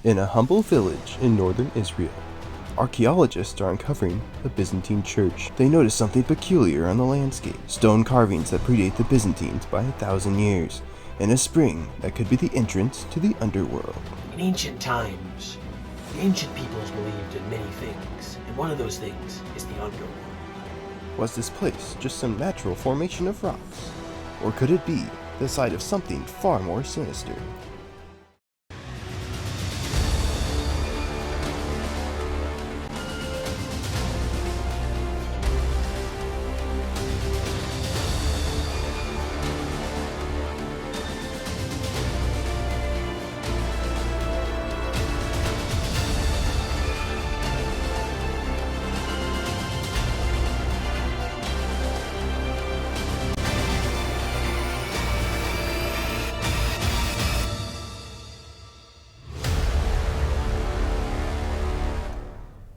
In a humble village in northern Israel, archaeologists are uncovering a Byzantine church. They notice something peculiar on the landscape: stone carvings that predate the Byzantines by 1,000 years, and a spring that could be the entrance to the underworld. In ancient times, the ancient peoples believed in many things, and one of those things is the underworld. Was this place just some natural formation of rocks? Or could it be the site of something far more sinister?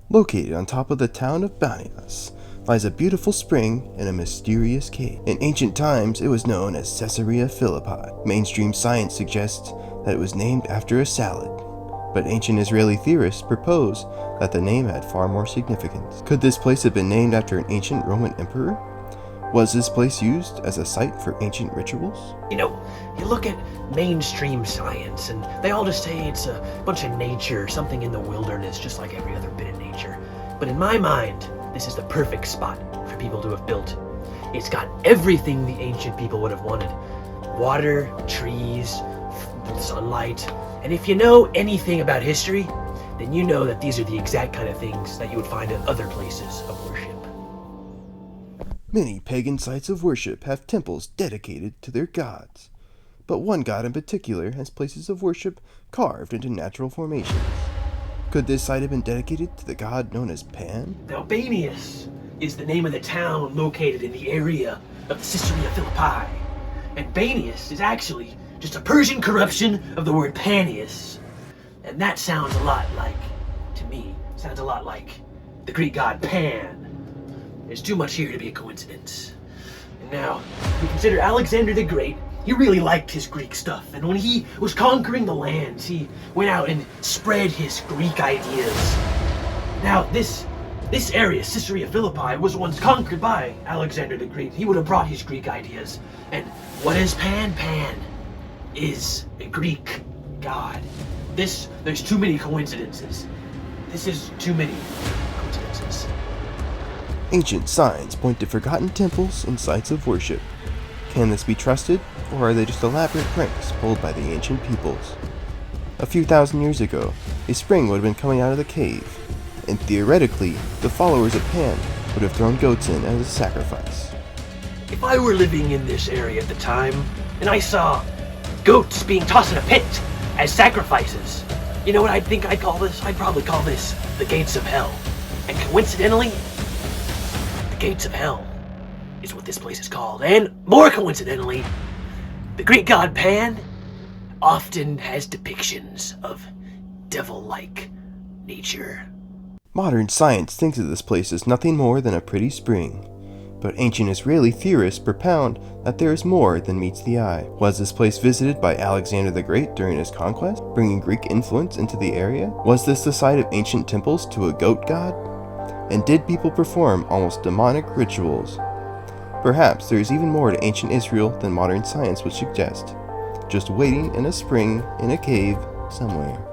Located on top of the town of Banias lies a beautiful spring and a mysterious cave. In ancient times, it was known as Caesarea Philippi. Mainstream science suggests that it was named after a salad, but ancient Israeli theorists propose that the name had far more significance. Could this place have been named after an ancient Roman emperor? Was this place used as a site for ancient rituals? You look at mainstream science and they all just say it's a bunch of nature, something in the wilderness, just like every other bit of nature. But in my mind, this is the perfect spot for people to have built. It's got everything the ancient people would have wanted: water, trees, sunlight. And if you know anything about history, then you know that these are the exact kind of things that you would find at other places of worship. Many pagan sites of worship have temples dedicated to their gods, but one god in particular has places of worship carved into natural formations. Could this site have been dedicated to the god known as Pan? Now, Banias is the name of the town located in the area of Caesarea Philippi, and Banias is actually just a Persian corruption of the word Panias, and that sounds a lot like the Greek god Pan. There's too much here to be a coincidence. And now, if we consider Alexander the Great, he really liked his Greek stuff, and when he was conquering the lands, he went out and spread his Greek ideas. Now, this area, Caesarea Philippi, was once conquered by Alexander the Great. He would have brought his Greek ideas. And what is Pan? Pan is a Greek god. There's too many coincidences. This is too many coincidences. Ancient signs point to forgotten temples and sites of worship. Can this be trusted, or are they just elaborate pranks pulled by the ancient peoples? A few thousand years ago, a spring would have been coming out of the cave, and theoretically, the followers of Pan would have thrown goats in as a sacrifice. If I were living in this area at the time, and I saw goats being tossed in a pit as sacrifices, you know what I think I'd call this? I'd probably call this the gates of hell. And coincidentally, the gates of hell is what this place is called. And more coincidentally, the Greek god Pan often has depictions of devil-like nature. Modern science thinks of this place as nothing more than a pretty spring, but ancient Israeli theorists propound that there is more than meets the eye. Was this place visited by Alexander the Great during his conquest, bringing Greek influence into the area? Was this the site of ancient temples to a goat god? And did people perform almost demonic rituals? Perhaps there is even more to ancient Israel than modern science would suggest, just waiting in a spring in a cave somewhere.